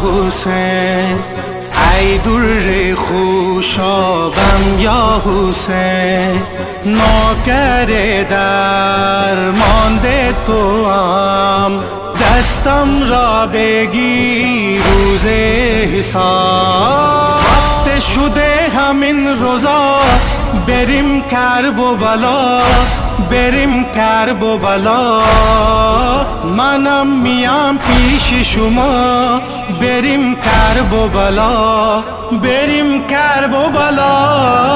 حسین، ای در خوشابم یا حسین، نوکر درمانده توام، دستم را بگیر روز حساب. وقت شده همین روزا بریم کربلا، بریم کربلا. منم میام پیش شما، بریم کربلا، بریم کربلا.